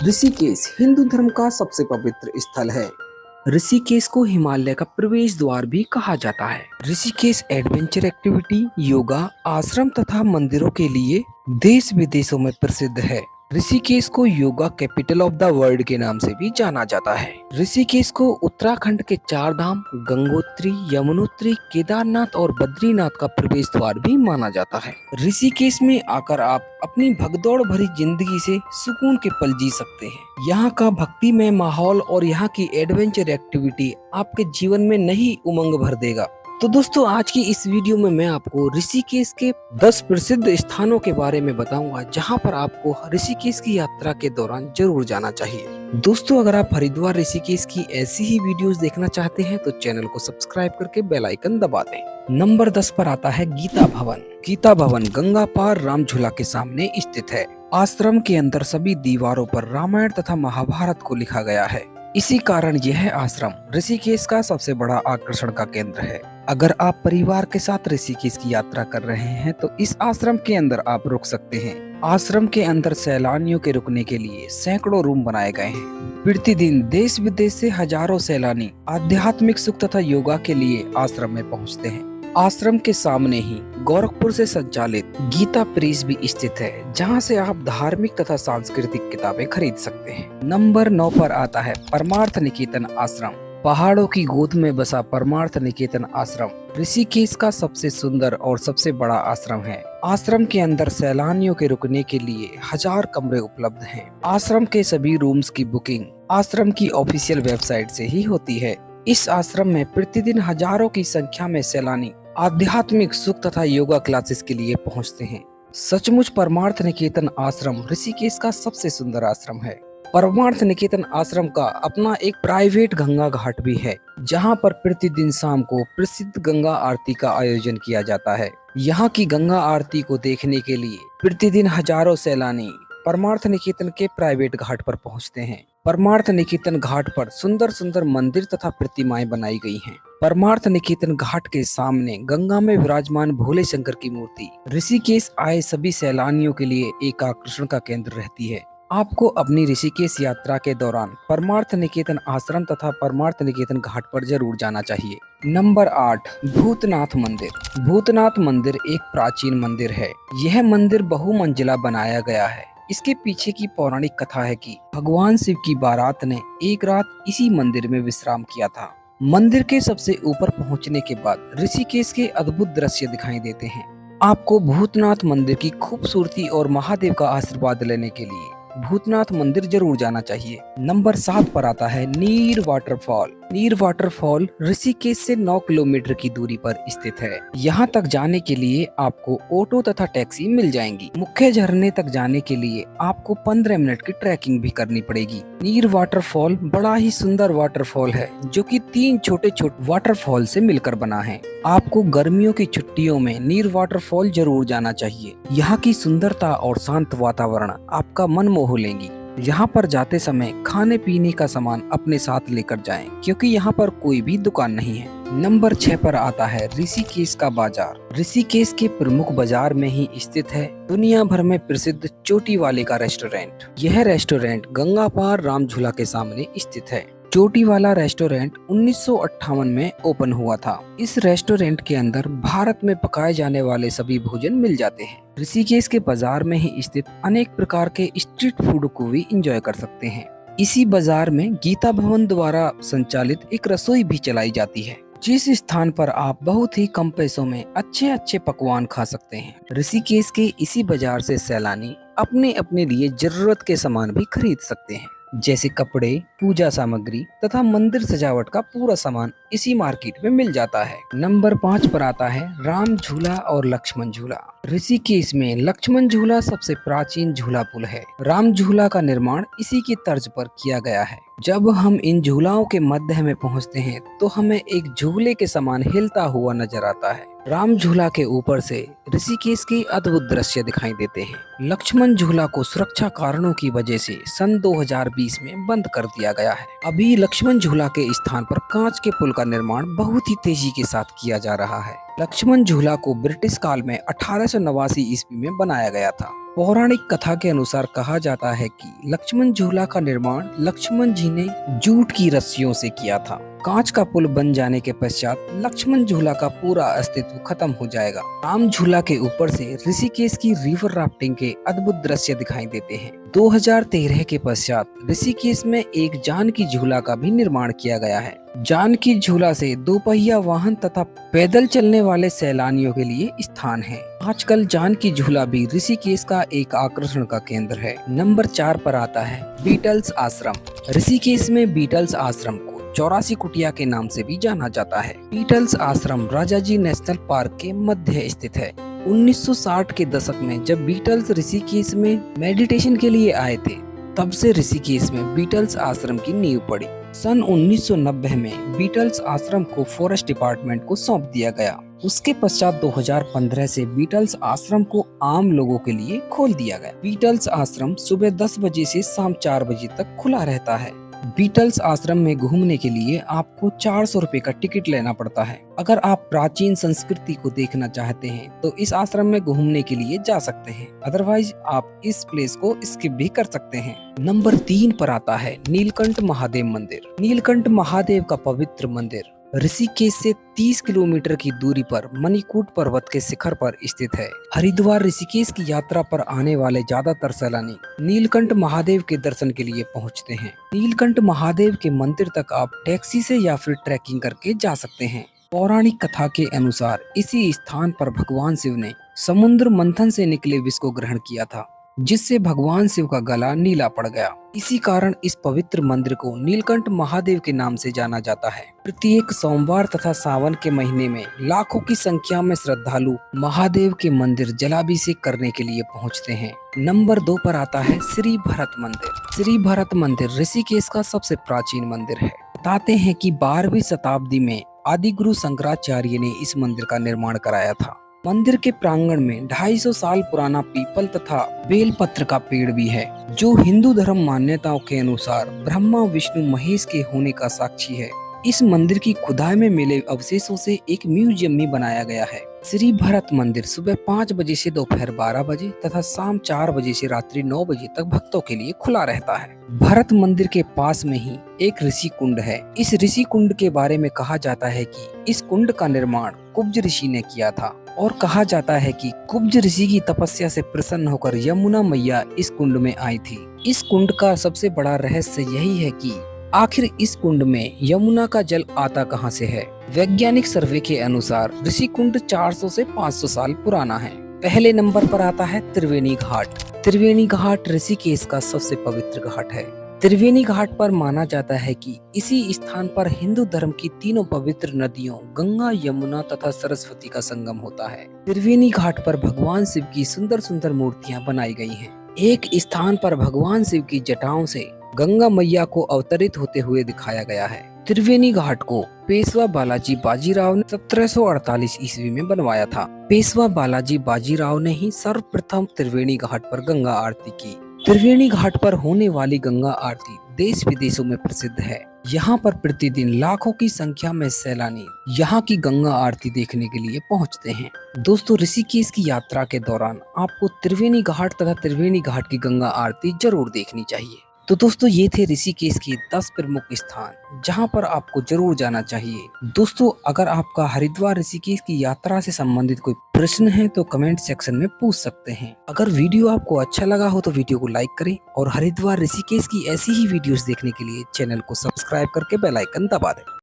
ऋषिकेश हिंदू धर्म का सबसे पवित्र स्थल है। ऋषिकेश को हिमालय का प्रवेश द्वार भी कहा जाता है। ऋषिकेश एडवेंचर एक्टिविटी, योगा, आश्रम तथा मंदिरों के लिए देश विदेशों में प्रसिद्ध है। ऋषिकेश को yoga capital of the world के नाम से भी जाना जाता है। ऋषिकेश को उत्तराखंड के चार धाम गंगोत्री, यमुनोत्री, केदारनाथ और बद्रीनाथ का प्रवेश द्वार भी माना जाता है। ऋषिकेश में आकर आप अपनी भगदौड़ भरी जिंदगी से सुकून के पल जी सकते हैं। यहाँ का भक्तिमय माहौल और यहाँ की एडवेंचर एक्टिविटी आपके जीवन में नई उमंग भर देगा। तो दोस्तों, आज की इस वीडियो में मैं आपको ऋषिकेश के 10 प्रसिद्ध स्थानों के बारे में बताऊंगा जहां पर आपको ऋषिकेश की यात्रा के दौरान जरूर जाना चाहिए। दोस्तों, अगर आप हरिद्वार ऋषिकेश की ऐसी ही वीडियोस देखना चाहते हैं तो चैनल को सब्सक्राइब करके बेल आइकन दबा दें। नंबर 10 पर आता है गीता भवन। गीता भवन गंगा पार राम झूला के सामने स्थित है। आश्रम के अंदर सभी दीवारों पर रामायण तथा महाभारत को लिखा गया है। इसी कारण यह आश्रम ऋषिकेश का सबसे बड़ा आकर्षण का केंद्र है। अगर आप परिवार के साथ ऋषिकेश की यात्रा कर रहे हैं तो इस आश्रम के अंदर आप रुक सकते हैं। आश्रम के अंदर सैलानियों के रुकने के लिए सैकड़ों रूम बनाए गए हैं। प्रतिदिन देश विदेश से हजारों सैलानी आध्यात्मिक सुख तथा योगा के लिए आश्रम में पहुंचते हैं। आश्रम के सामने ही गोरखपुर से संचालित गीता प्रेस भी स्थित है, जहां से आप धार्मिक तथा सांस्कृतिक किताबें खरीद सकते हैं। नंबर 9 पर आता है परमार्थ निकेतन आश्रम। पहाड़ों की गोद में बसा परमार्थ निकेतन आश्रम ऋषिकेश का सबसे सुंदर और सबसे बड़ा आश्रम है। आश्रम के अंदर सैलानियों के रुकने के लिए 1000 कमरे उपलब्ध हैं। आश्रम के सभी रूम्स की बुकिंग आश्रम की ऑफिशियल वेबसाइट से ही होती है। इस आश्रम में प्रतिदिन हजारों की संख्या में सैलानी आध्यात्मिक सुख तथा योगा क्लासेस के लिए पहुंचते हैं। सचमुच परमार्थ निकेतन आश्रम ऋषिकेश का सबसे सुंदर आश्रम है। परमार्थ निकेतन आश्रम का अपना एक प्राइवेट गंगा घाट भी है, जहां पर प्रतिदिन शाम को प्रसिद्ध गंगा आरती का आयोजन किया जाता है। यहाँ की गंगा आरती को देखने के लिए प्रतिदिन हजारों सैलानी परमार्थ निकेतन के प्राइवेट घाट पर पहुंचते हैं। परमार्थ निकेतन घाट पर सुंदर सुंदर मंदिर तथा प्रतिमाएं बनाई गई हैं। परमार्थ निकेतन घाट के सामने गंगा में विराजमान भोले शंकर की मूर्ति ऋषिकेश आए सभी सैलानियों के लिए एक आकर्षण का केंद्र रहती है। आपको अपनी ऋषिकेश यात्रा के दौरान परमार्थ निकेतन आश्रम तथा परमार्थ निकेतन घाट पर जरूर जाना चाहिए। नंबर 8 भूतनाथ मंदिर। भूतनाथ मंदिर एक प्राचीन मंदिर है। यह मंदिर बहुमंजिला बनाया गया है। इसके पीछे की पौराणिक कथा है कि भगवान शिव की बारात ने एक रात इसी मंदिर में विश्राम किया था। मंदिर के सबसे ऊपर पहुंचने के बाद ऋषिकेश के अद्भुत दृश्य दिखाई देते हैं। आपको भूतनाथ मंदिर की खूबसूरती और महादेव का आशीर्वाद लेने के लिए भूतनाथ मंदिर जरूर जाना चाहिए। नंबर 7 पर आता है नीर वाटरफॉल। नीर वाटरफॉल ऋषिकेश से 9 किलोमीटर की दूरी पर स्थित है। यहाँ तक जाने के लिए आपको ऑटो तथा टैक्सी मिल जाएंगी। मुख्य झरने तक जाने के लिए आपको 15 मिनट की ट्रैकिंग भी करनी पड़ेगी। नीर वाटरफॉल बड़ा ही सुंदर वाटरफॉल है, जो कि 3 छोटे छोटे वाटरफॉल से मिलकर बना है। आपको गर्मियों की छुट्टियों में नीर वाटरफॉल जरूर जाना चाहिए। यहाँ की सुंदरता और शांत वातावरण आपका मन मोह लेंगी। यहाँ पर जाते समय खाने पीने का सामान अपने साथ लेकर जाएं, क्योंकि यहाँ पर कोई भी दुकान नहीं है। नंबर 6 पर आता है ऋषिकेश का बाजार। ऋषिकेश के प्रमुख बाजार में ही स्थित है दुनिया भर में प्रसिद्ध चोटी वाले का रेस्टोरेंट। यह रेस्टोरेंट गंगा पार राम झूला के सामने स्थित है। चोटी वाला रेस्टोरेंट 1958 में ओपन हुआ था। इस रेस्टोरेंट के अंदर भारत में पकाए जाने वाले सभी भोजन मिल जाते हैं। ऋषिकेश के बाजार में ही स्थित अनेक प्रकार के स्ट्रीट फूड को भी एंजॉय कर सकते हैं। इसी बाजार में गीता भवन द्वारा संचालित एक रसोई भी चलाई जाती है, जिस स्थान पर आप बहुत ही कम पैसों में अच्छे अच्छे पकवान खा सकते हैं। ऋषिकेश के इसी बाजार से सैलानी अपने अपने लिए जरूरत के सामान भी खरीद सकते हैं, जैसे कपड़े, पूजा सामग्री तथा मंदिर सजावट का पूरा सामान इसी मार्केट में मिल जाता है। नंबर 5 पर आता है राम झूला और लक्ष्मण झूला। ऋषिकेश में लक्ष्मण झूला सबसे प्राचीन झूला पुल है। राम झूला का निर्माण इसी की तर्ज पर किया गया है। जब हम इन झूलाओं के मध्य में पहुंचते हैं तो हमें एक झूले के समान हिलता हुआ नजर आता है। राम झूला के ऊपर से ऋषिकेश के अद्भुत दृश्य दिखाई देते हैं। लक्ष्मण झूला को सुरक्षा कारणों की वजह से सन 2020 में बंद कर दिया गया है। अभी लक्ष्मण झूला के स्थान पर कांच के पुल का निर्माण बहुत ही तेजी के साथ किया जा रहा है। लक्ष्मण झूला को ब्रिटिश काल में 1889 ईस्वी में बनाया गया था। पौराणिक कथा के अनुसार कहा जाता है कि लक्ष्मण झूला का निर्माण लक्ष्मण जी ने जूट की रस्सियों से किया था। कांच का पुल बन जाने के पश्चात लक्ष्मण झूला का पूरा अस्तित्व खत्म हो जाएगा। राम झूला के ऊपर से ऋषिकेश की रिवर राफ्टिंग के अद्भुत दृश्य दिखाई देते हैं। 2013 के पश्चात ऋषिकेश में एक जानकी झूला का भी निर्माण किया गया है। जानकी झूला से दोपहिया वाहन तथा पैदल चलने वाले सैलानियों के लिए स्थान है। आजकल जानकी झूला भी ऋषिकेश का एक आकर्षण का केंद्र है। नंबर 4 पर आता है बीटल्स आश्रम। ऋषिकेश में बीटल्स आश्रम को 84 कुटिया के नाम से भी जाना जाता है। बीटल्स आश्रम राजाजी नेशनल पार्क के मध्य स्थित है। 1960 के दशक में जब बीटल्स ऋषिकेश में मेडिटेशन के लिए आए थे, तब से ऋषिकेश में बीटल्स आश्रम की नींव पड़ी। सन 1990 में बीटल्स आश्रम को फॉरेस्ट डिपार्टमेंट को सौंप दिया गया। उसके पश्चात 2015 से बीटल्स आश्रम को आम लोगों के लिए खोल दिया गया। बीटल्स आश्रम सुबह 10 बजे से शाम 4 बजे तक खुला रहता है। बीटल्स आश्रम में घूमने के लिए आपको 400 रुपए का टिकट लेना पड़ता है। अगर आप प्राचीन संस्कृति को देखना चाहते हैं तो इस आश्रम में घूमने के लिए जा सकते हैं, अदरवाइज आप इस प्लेस को स्किप भी कर सकते हैं। नंबर 3 पर आता है नीलकंठ महादेव मंदिर। नीलकंठ महादेव का पवित्र मंदिर ऋषिकेश से 30 किलोमीटर की दूरी पर मणिकूट पर्वत के शिखर पर स्थित है। हरिद्वार ऋषिकेश की यात्रा पर आने वाले ज्यादातर सैलानी नीलकंठ महादेव के दर्शन के लिए पहुंचते हैं। नीलकंठ महादेव के मंदिर तक आप टैक्सी से या फिर ट्रैकिंग करके जा सकते हैं। पौराणिक कथा के अनुसार इसी स्थान पर भगवान शिव ने समुद्र मंथन से निकले विष को ग्रहण किया था, जिससे भगवान शिव का गला नीला पड़ गया। इसी कारण इस पवित्र मंदिर को नीलकंठ महादेव के नाम से जाना जाता है। प्रत्येक सोमवार तथा सावन के महीने में लाखों की संख्या में श्रद्धालु महादेव के मंदिर जलाभिषेक करने के लिए पहुंचते हैं। नंबर 2 पर आता है श्री भरत मंदिर। श्री भरत मंदिर ऋषिकेश का सबसे प्राचीन मंदिर है। बताते हैं कि 12वीं शताब्दी में आदि गुरु शंकराचार्य ने इस मंदिर का निर्माण कराया था। मंदिर के प्रांगण में 250 साल पुराना पीपल तथा बेलपत्र का पेड़ भी है, जो हिंदू धर्म मान्यताओं के अनुसार ब्रह्मा विष्णु महेश के होने का साक्षी है। इस मंदिर की खुदाई में मिले अवशेषों से एक म्यूजियम भी बनाया गया है। श्री भरत मंदिर सुबह 5 बजे से दोपहर 12 बजे तथा शाम 4 बजे से रात्रि 9 बजे तक भक्तों के लिए खुला रहता है। भरत मंदिर के पास में ही एक ऋषि कुंड है। इस ऋषि कुंड के बारे में कहा जाता है कि इस कुंड का निर्माण कुब्ज ऋषि ने किया था और कहा जाता है कि कुब्ज ऋषि की तपस्या से प्रसन्न होकर यमुना मैया इस कुंड में आई थी। इस कुंड का सबसे बड़ा रहस्य यही है कि आखिर इस कुंड में यमुना का जल आता कहां से है। वैज्ञानिक सर्वे के अनुसार ऋषि कुंड 400 से 500 साल पुराना है। पहले नंबर पर आता है त्रिवेणी घाट। त्रिवेणी घाट ऋषिकेश का सबसे पवित्र घाट है। त्रिवेणी घाट पर माना जाता है कि इसी स्थान पर हिंदू धर्म की तीनों पवित्र नदियों गंगा, यमुना तथा सरस्वती का संगम होता है। त्रिवेणी घाट पर भगवान शिव की सुंदर सुंदर मूर्तियां बनाई गई हैं। एक स्थान पर भगवान शिव की जटाओं से गंगा मैया को अवतरित होते हुए दिखाया गया है। त्रिवेणी घाट को पेशवा बालाजी बाजीराव ने 1748 ईस्वी में बनवाया था। पेशवा बालाजी बाजीराव ने ही सर्वप्रथम त्रिवेणी घाट पर गंगा आरती की। त्रिवेणी घाट पर होने वाली गंगा आरती देश विदेशों में प्रसिद्ध है। यहाँ पर प्रतिदिन लाखों की संख्या में सैलानी यहाँ की गंगा आरती देखने के लिए पहुँचते हैं। दोस्तों, ऋषिकेश की यात्रा के दौरान आपको त्रिवेणी घाट तथा त्रिवेणी घाट की गंगा आरती जरूर देखनी चाहिए। तो दोस्तों, ये थे ऋषिकेश के 10 प्रमुख स्थान जहां पर आपको जरूर जाना चाहिए। दोस्तों, अगर आपका हरिद्वार ऋषिकेश की यात्रा से संबंधित कोई प्रश्न है तो कमेंट सेक्शन में पूछ सकते हैं। अगर वीडियो आपको अच्छा लगा हो तो वीडियो को लाइक करें और हरिद्वार ऋषिकेश की ऐसी ही वीडियोस देखने के लिए चैनल को सब्सक्राइब करके बेल आइकन दबा दें।